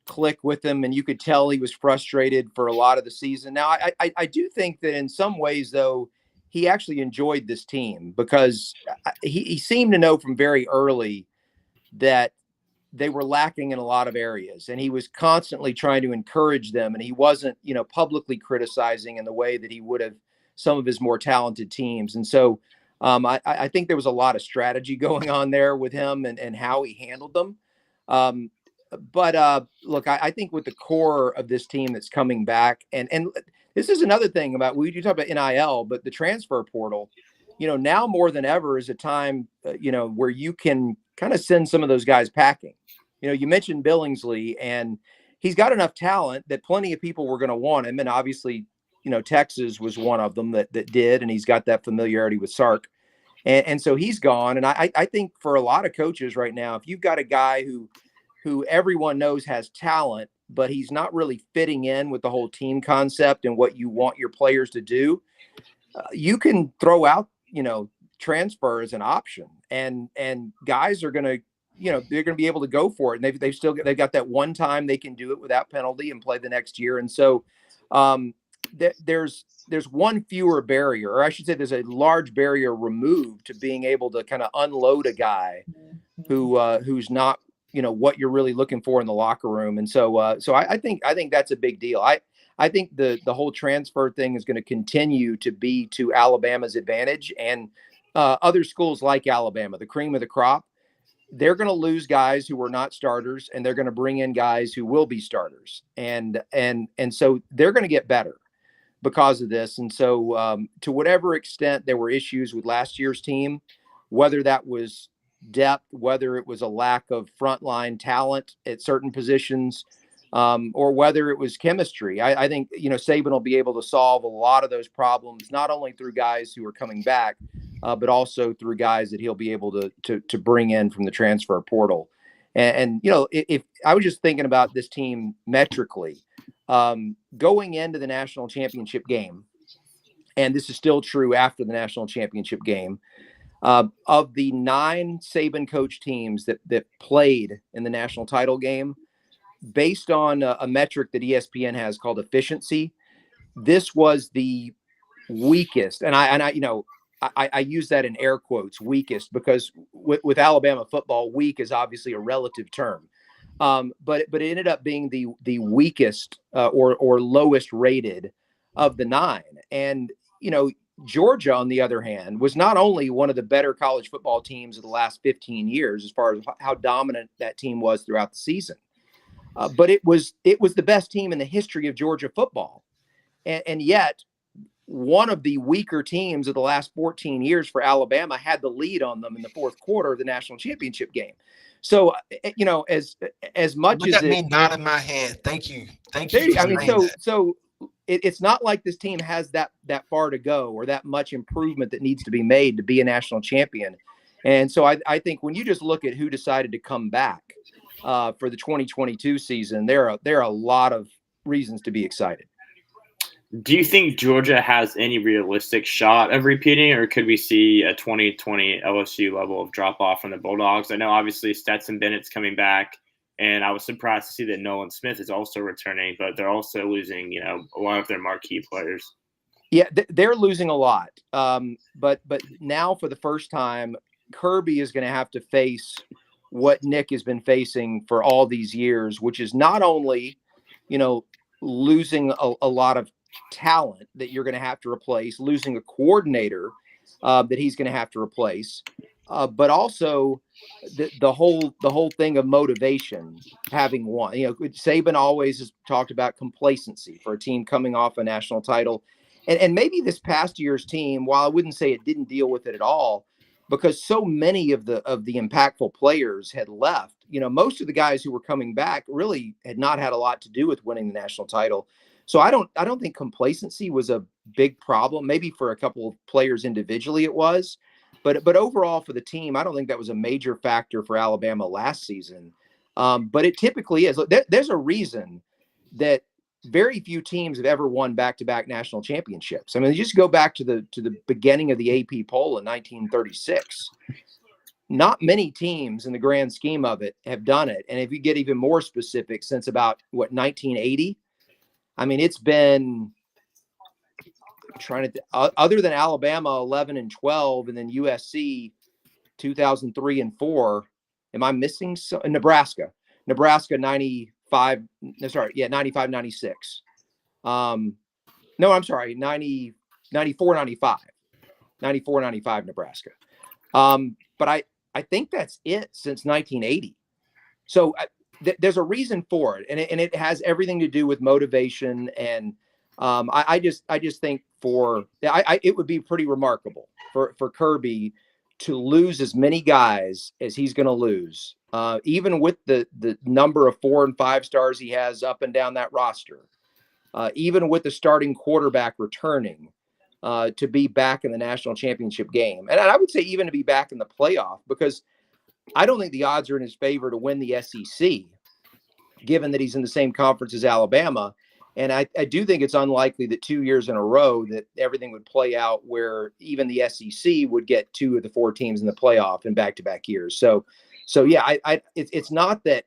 click with him, and you could tell he was frustrated for a lot of the season. Now, I do think that in some ways, though, he actually enjoyed this team because he seemed to know from very early that they were lacking in a lot of areas, and he was constantly trying to encourage them, and he wasn't, publicly criticizing in the way that he would have some of his more talented teams. And so I think there was a lot of strategy going on there with him and how he handled them. But look, I think with the core of this team that's coming back, and this is another thing about, you talk about NIL, but the transfer portal, now more than ever is a time, where you can kind of send some of those guys packing. You mentioned Billingsley, and he's got enough talent that plenty of people were going to want him. And obviously, Texas was one of them that did, and he's got that familiarity with Sark. And so he's gone. And I think for a lot of coaches right now, if you've got a guy who everyone knows has talent, but he's not really fitting in with the whole team concept and what you want your players to do, you can throw out, transfer as an option, and guys are going to, they're going to be able to go for it. And they've got that one time they can do it without penalty and play the next year. And so there's one fewer barrier, or I should say there's a large barrier removed to being able to kind of unload a guy who's not, what you're really looking for in the locker room. And so I think that's a big deal. I think the whole transfer thing is going to continue to be to Alabama's advantage, and other schools like Alabama, the cream of the crop, they're going to lose guys who were not starters, and they're going to bring in guys who will be starters. And so they're going to get better because of this. And so to whatever extent there were issues with last year's team, whether that was depth, whether it was a lack of frontline talent at certain positions, or whether it was chemistry, I think, Saban will be able to solve a lot of those problems, not only through guys who are coming back, but also through guys that he'll be able to bring in from the transfer portal. And if I was just thinking about this team metrically, going into the national championship game, and this is still true after the national championship game, of the 9 Saban coach teams that played in the national title game, based on a metric that ESPN has called efficiency, this was the weakest. And I use that in air quotes, weakest, because with Alabama football, weak is obviously a relative term. But it ended up being the weakest or lowest rated of the 9. And, Georgia, on the other hand, was not only one of the better college football teams of the last 15 years, as far as how dominant that team was throughout the season, but it was the best team in the history of Georgia football. And yet, one of the weaker teams of the last 14 years for Alabama had the lead on them in the fourth quarter of the national championship game. So, as much Look as at me nodding my head. Thank you. It's not like this team has that far to go or that much improvement that needs to be made to be a national champion. And so I think when you just look at who decided to come back for the 2022 season, there are a lot of reasons to be excited. Do you think Georgia has any realistic shot of repeating, or could we see a 2020 LSU level of drop off from the Bulldogs? I know obviously Stetson Bennett's coming back, and I was surprised to see that Nolan Smith is also returning, but they're also losing, a lot of their marquee players. Yeah, they're losing a lot. But now for the first time, Kirby is going to have to face what Nick has been facing for all these years, which is not only, losing a lot of talent that you're going to have to replace, losing a coordinator that he's going to have to replace, but also the whole thing of motivation, having won. Saban always has talked about complacency for a team coming off a national title, and maybe this past year's team, while I wouldn't say it didn't deal with it at all, because so many of the impactful players had left. Most of the guys who were coming back really had not had a lot to do with winning the national title. So I don't think complacency was a big problem. Maybe for a couple of players individually it was, but overall for the team, I don't think that was a major factor for Alabama last season. But it typically is. There's a reason that very few teams have ever won back-to-back national championships. I mean, you just go back to the beginning of the AP poll in 1936. Not many teams in the grand scheme of it have done it. And if you get even more specific, since about 1980, I mean, it's been other than Alabama 11 and 12, and then USC 2003 and 4. Am I missing Nebraska 95? Sorry, yeah, 95, 96. No, I'm sorry, 94, 95 Nebraska. But I think that's it since 1980. So there's a reason for it, and it has everything to do with motivation. And I just think it would be pretty remarkable for Kirby to lose as many guys as he's going to lose, even with the number of 4 and 5 stars he has up and down that roster, even with the starting quarterback returning, to be back in the national championship game. And I would say even to be back in the playoff, because I don't think the odds are in his favor to win the SEC, given that he's in the same conference as Alabama. And I do think it's unlikely that 2 years in a row that everything would play out where even the SEC would get 2 of the 4 teams in the playoff in back-to-back years. So yeah, it's not that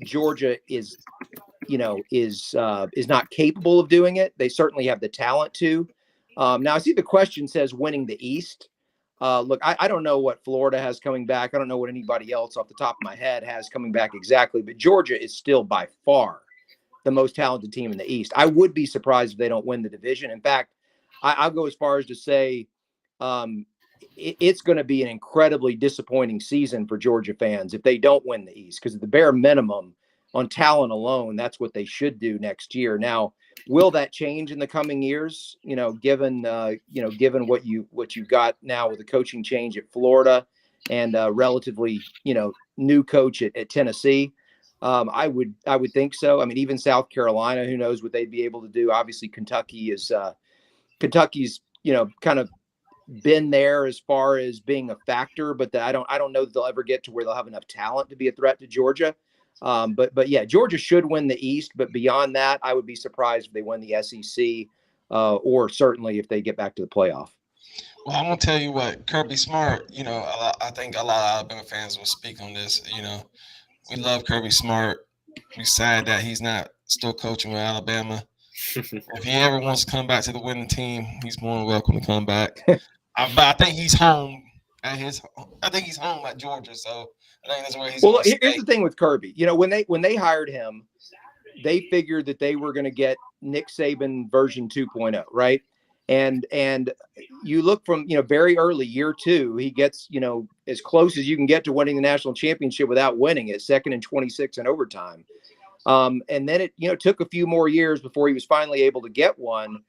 Georgia is not capable of doing it. They certainly have the talent to. Now I see the question says winning the East. Look, I don't know what Florida has coming back. I don't know what anybody else off the top of my head has coming back exactly, but Georgia is still by far the most talented team in the East. I would be surprised if they don't win the division. In fact, I'll go as far as to say it's going to be an incredibly disappointing season for Georgia fans if they don't win the East, because at the bare minimum, on talent alone, that's what they should do next year. Now, will that change in the coming years? Given what you've got now with the coaching change at Florida and relatively new coach at Tennessee. I would think so. I mean, even South Carolina, who knows what they'd be able to do. Obviously, Kentucky's kind of been there as far as being a factor, but I don't know that they'll ever get to where they'll have enough talent to be a threat to Georgia. But yeah, Georgia should win the East, but beyond that, I would be surprised if they win the SEC, or certainly if they get back to the playoff. Well, I'm gonna tell you what, Kirby Smart. I think a lot of Alabama fans will speak on this. We love Kirby Smart. We're sad that he's not still coaching with Alabama. If he ever wants to come back to the winning team, he's more than welcome to come back. But I think he's home at Georgia, so I think that's where he's. Well, here's the thing with Kirby. When they hired him, they figured that they were going to get Nick Saban version 2.0, right? And you look from very early year 2, he gets as close as you can get to winning the national championship without winning it, 2nd and 26 in overtime. And then it took a few more years before he was finally able to get one.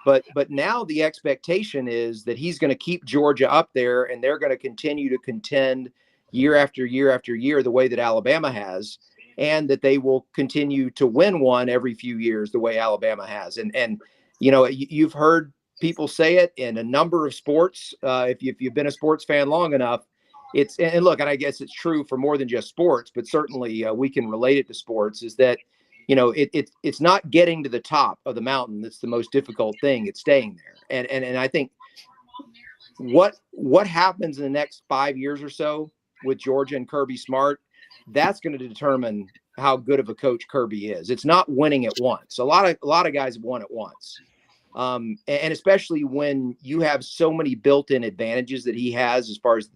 But now the expectation is that he's going to keep Georgia up there, and they're going to continue to contend year after year after year the way that Alabama has, and that they will continue to win one every few years the way Alabama has. And you've heard people say it in a number of sports. If you've been a sports fan long enough, and look, and I guess it's true for more than just sports, but certainly we can relate it to sports, is that it's not getting to the top of the mountain that's the most difficult thing. It's staying there. And I think what happens in the next 5 years or so with Georgia and Kirby Smart, that's going to determine how good of a coach Kirby is. It's not winning at once. A lot of guys have won at once. And especially when you have so many built-in advantages that he has as far as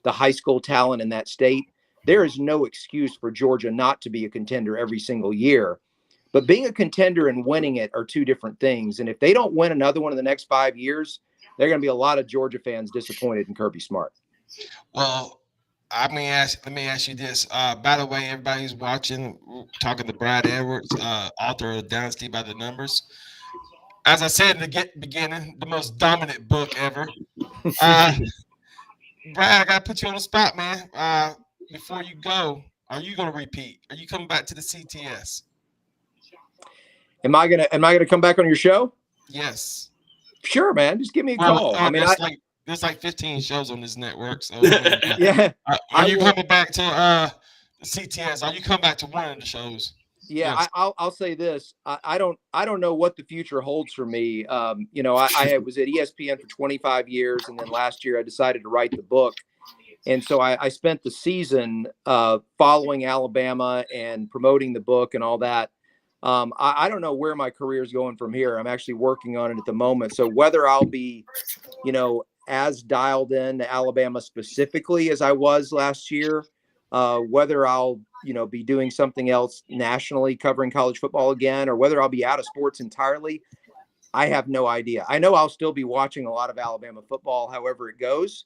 the high school talent in that state, there is no excuse for Georgia not to be a contender every single year. But being a contender and winning it are two different things. And if they don't win another one in the next 5 years, there are going to be a lot of Georgia fans disappointed in Kirby Smart. Well, let me ask you this. By the way, everybody who's watching, talking to Brad Edwards, author of Dynasty by the Numbers. As I said in the beginning, the most dominant book ever. Brad, I got to put you on the spot, man. Before you go, are you going to repeat? Are you coming back to the CTS? Am I gonna come back on your show? Yes. Sure, man. Just give me a call. I mean, there's like 15 shows on this network. So I mean, yeah. Are you coming back to the CTS? Are you coming back to one of the shows? Yeah, Yes. I'll say this. I don't know what the future holds for me. You know, I was at ESPN for 25 years, and then last year I decided to write the book. And so I spent the season following Alabama and promoting the book and all that. I don't know where my career is going from here. I'm actually working on it at the moment. So whether I'll be, you know, as dialed in to Alabama specifically as I was last year, whether I'll, you know, be doing something else nationally covering college football again, or whether I'll be out of sports entirely, I have no idea. I know I'll still be watching a lot of Alabama football, however it goes.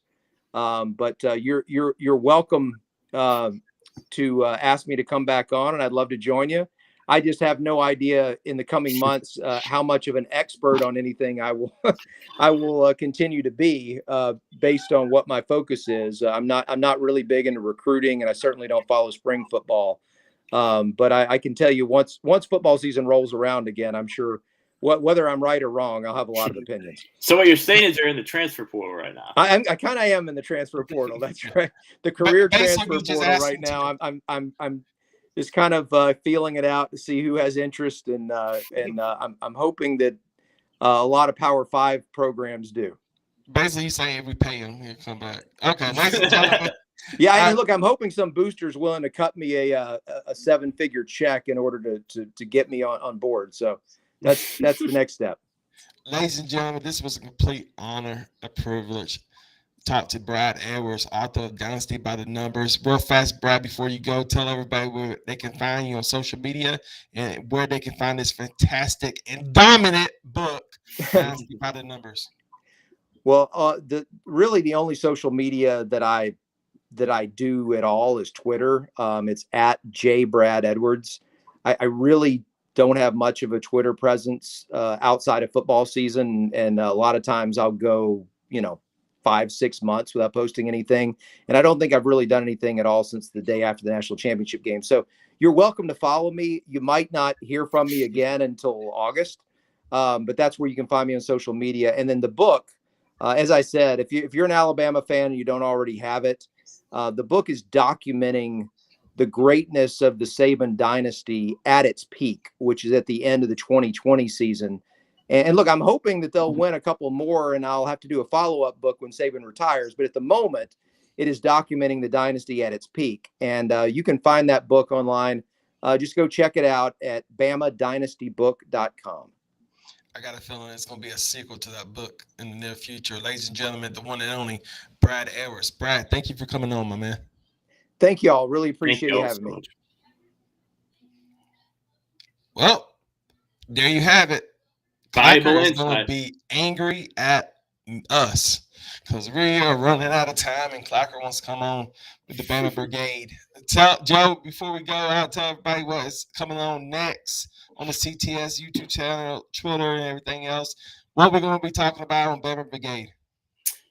But you're welcome to ask me to come back on, and I'd love to join you. I just have no idea in the coming months how much of an expert on anything I will continue to be based on what my focus is. I'm not really big into recruiting, and I certainly don't follow spring football. But I can tell you once football season rolls around again, I'm sure whether I'm right or wrong, I'll have a lot of opinions. So what you're saying is you're in the transfer portal right now. I kind of am in the transfer portal. That's right. The career transfer portal right now. I'm just kind of feeling it out to see who has interest, and I'm hoping that a lot of Power 5 programs do. Basically, he's saying if we pay him, he'll come back. Okay, ladies and gentlemen. Yeah, and look, I'm hoping some boosters willing to cut me a 7-figure check in order to get me on board. So that's the next step. Ladies and gentlemen, this was a complete honor, a privilege. Talk to Brad Edwards, author of Dynasty by the Numbers. Real fast, Brad, before you go, tell everybody where they can find you on social media and where they can find this fantastic and dominant book, Dynasty by the Numbers. Well, the only social media that I do at all is Twitter. It's at @JBradEdwards. I really don't have much of a Twitter presence outside of football season, and a lot of times I'll go, 5-6 months without posting anything. And I don't think I've really done anything at all since the day after the national championship game. So you're welcome to follow me. You might not hear from me again until August, but that's where you can find me on social media. And then the book, as I said, if you're an Alabama fan and you don't already have it, the book is documenting the greatness of the Saban dynasty at its peak, which is at the end of the 2020 season. And look, I'm hoping that they'll win a couple more, and I'll have to do a follow-up book when Saban retires. But at the moment, it is documenting the dynasty at its peak. And you can find that book online. Just go check it out at BamaDynastyBook.com. I got a feeling it's going to be a sequel to that book in the near future. Ladies and gentlemen, the one and only Brad Edwards. Brad, thank you for coming on, my man. Thank you all. Really appreciate you having me. Well, there you have it. Clacker is going to be angry at us because we are running out of time, and Clacker wants to come on with the Bama Brigade. Tell Joe, before we go out, tell everybody what is coming on next on the CTS YouTube channel, Twitter, and everything else. What we're going to be talking about on Bama Brigade.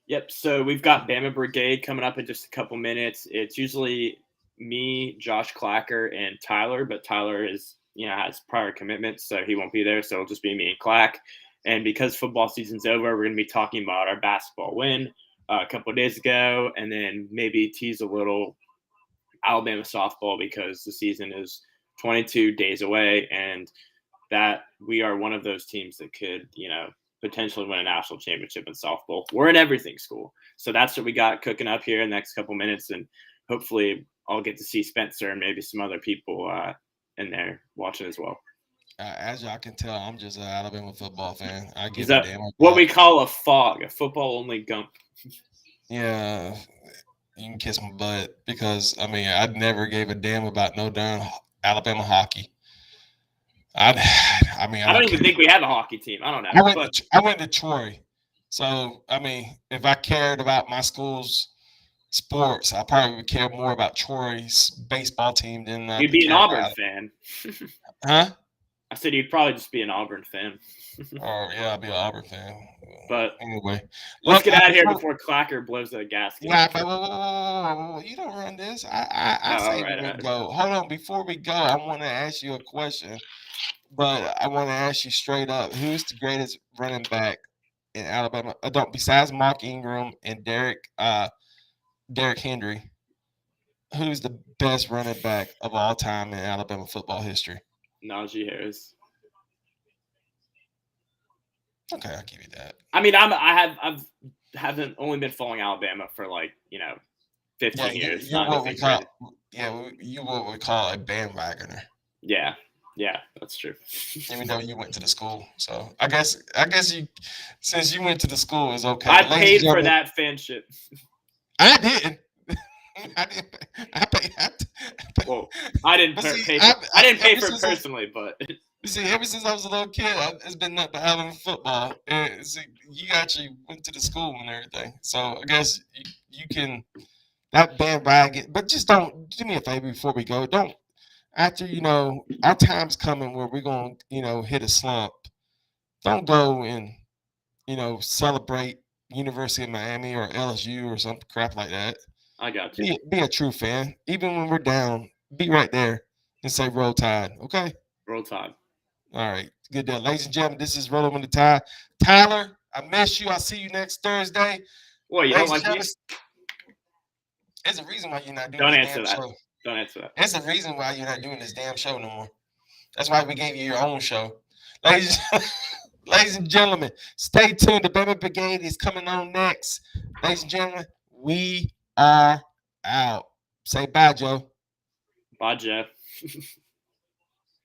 Yep. So we've got Bama Brigade coming up in just a couple minutes. It's usually me, Josh Clacker, and Tyler, but Tyler is has prior commitments, so he won't be there. So it'll just be me and Clack. And because football season's over, we're going to be talking about our basketball win a couple of days ago, and then maybe tease a little Alabama softball because the season is 22 days away, and that we are one of those teams that could, potentially win a national championship in softball. We're an everything school. So that's what we got cooking up here in the next couple minutes, and hopefully I'll get to see Spencer and maybe some other people in there watching as well. As y'all can tell, I'm just an Alabama football fan. I give Is that a damn what we call a fog, a football-only gump? Yeah, you can kiss my butt because, I never gave a damn about no darn Alabama hockey. I don't even think we have a hockey team. I don't know. I went to Troy, So, I mean, if I cared about my school's sports, I probably would care more about Troy's baseball team than I You'd could be an care Auburn about. fan. Huh? I said you'd probably just be an Auburn fan. Oh, yeah, I'll be an Auburn fan. But anyway, let's get out of here before Clacker blows the gasket. Yeah, but whoa, you don't run this. I Oh, say right, we right. go. Hold on, before we go, I want to ask you a question, but I want to ask you straight up: who's the greatest running back in Alabama? Don't besides Mark Ingram and Derrick Henry. Who's the best running back of all time in Alabama football history? Najee Harris. Okay, I'll give you that. I mean, I haven't only been following Alabama for 15 years. You're what we call you what we call a bandwagoner. Yeah, that's true. Even though you went to the school, so I guess you, since you went to the school, is okay. I paid for that fanship. I didn't. I paid. Well, I didn't pay. I didn't pay for it personally, but see, ever since I was a little kid, it's been nothing but Alabama football. And see, you actually went to the school and everything, so I guess you can that bandwagon. But just don't do me a favor before we go. Don't after our time's coming where we're gonna hit a slump. Don't go and celebrate University of Miami or LSU or some crap like that. I got you. Be a true fan. Even when we're down, be right there and say Roll Tide. Okay? Roll Tide. All right. Good deal. Ladies and gentlemen, this is Rolling with the Tide. Tyler, I miss you. I'll see you next Thursday. Well, you don't like me? There's a reason why you're not doing Don't this answer damn that. show. Don't answer that. There's a reason why you're not doing this damn show no more. That's why we gave you your own show. Ladies and gentlemen, stay tuned. The Bama Brigade is coming on next. Ladies and gentlemen, we are out. Say bye, Joe. Bye, Jeff.